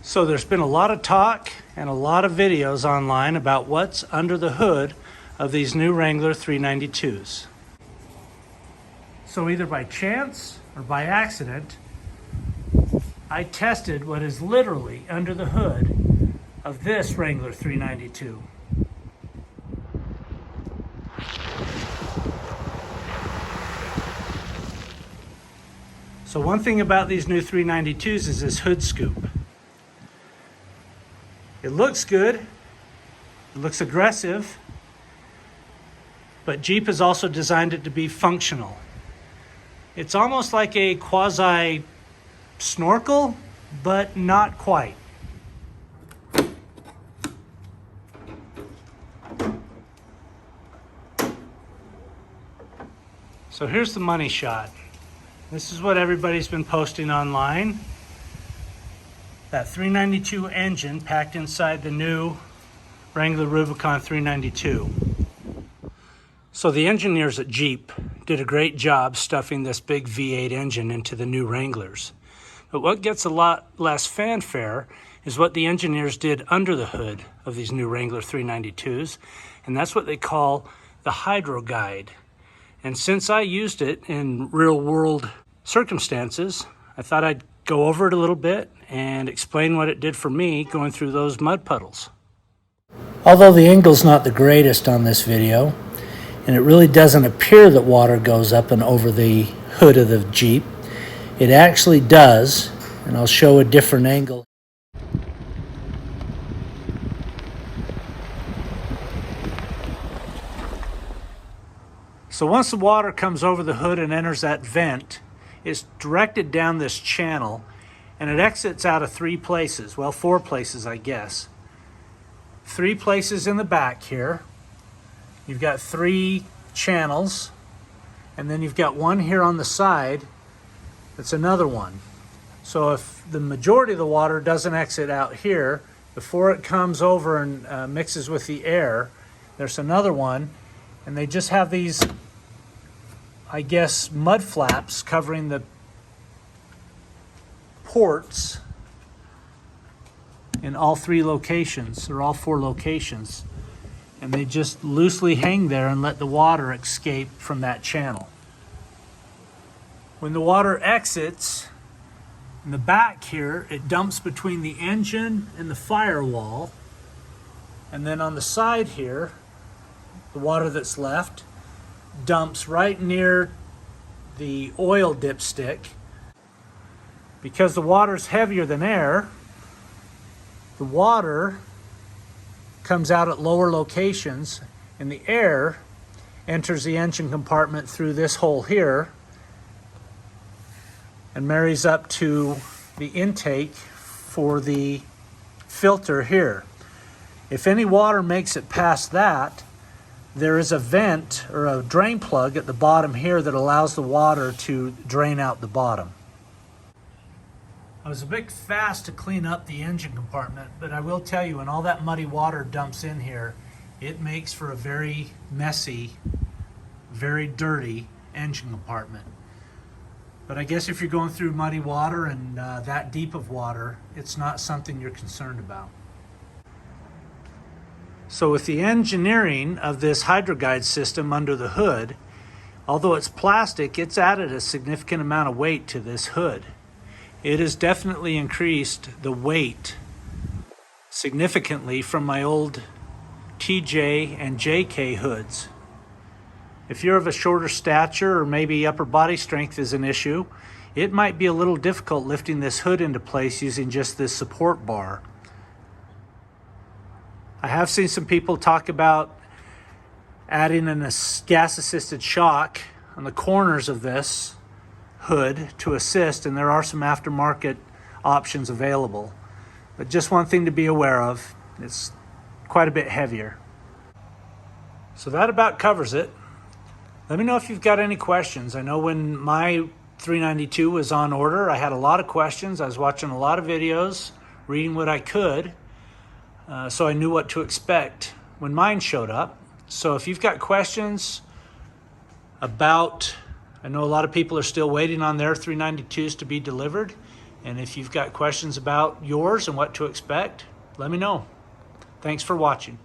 So there's been a lot of talk and a lot of videos online about what's under the hood of these new Wrangler 392s. So either by chance or by accident, I tested what is literally under the hood of this Wrangler 392. So one thing about these new 392s is this hood scoop. It looks good, it looks aggressive, but Jeep has also designed it to be functional. It's almost like a quasi snorkel, but not quite. So here's the money shot. This is what everybody's been posting online. That 392 engine packed inside the new Wrangler Rubicon 392. So the engineers at Jeep did a great job stuffing this big V8 engine into the new Wranglers. But what gets a lot less fanfare is what the engineers did under the hood of these new Wrangler 392s, and that's what they call the Hydro Guide. And since I used it in real-world circumstances, I thought I'd go over it a little bit and explain what it did for me going through those mud puddles. Although the angle's not the greatest on this video, and it really doesn't appear that water goes up and over the hood of the Jeep, it actually does, and I'll show a different angle. So once the water comes over the hood and enters that vent, it's directed down this channel, and it exits out of three places. Well, four places, I guess. Three places in the back here. You've got three channels, and then you've got one here on the side that's another one. So if the majority of the water doesn't exit out here, before it comes over and mixes with the air, there's another one, and they just have these, I guess, mud flaps covering the ports in all three locations, or all four locations. And they just loosely hang there and let the water escape from that channel. When the water exits in the back here, it dumps between the engine and the firewall. And then on the side here, the water that's left dumps right near the oil dipstick. Because the water's heavier than air, the water comes out at lower locations, and the air enters the engine compartment through this hole here and marries up to the intake for the filter here. If any water makes it past that, there is a vent or a drain plug at the bottom here that allows the water to drain out the bottom. I was a bit fast to clean up the engine compartment, but I will tell you, when all that muddy water dumps in here, it makes for a very messy, very dirty engine compartment. But I guess if you're going through muddy water and that deep of water, it's not something you're concerned about. So with the engineering of this Hydro Guide system under the hood, although it's plastic, it's added a significant amount of weight to this hood. It has definitely increased the weight significantly from my old TJ and JK hoods. If you're of a shorter stature, or maybe upper body strength is an issue, it might be a little difficult lifting this hood into place using just this support bar. I have seen some people talk about adding a gas-assisted shock on the corners of this hood to assist, and there are some aftermarket options available. But just one thing to be aware of, it's quite a bit heavier. So that about covers it. Let me know if you've got any questions. I know when my 392 was on order, I had a lot of questions. I was watching a lot of videos, reading what I could, so I knew what to expect when mine showed up. So if you've got questions about, I know a lot of people are still waiting on their 392s to be delivered. And if you've got questions about yours and what to expect, let me know. Thanks for watching.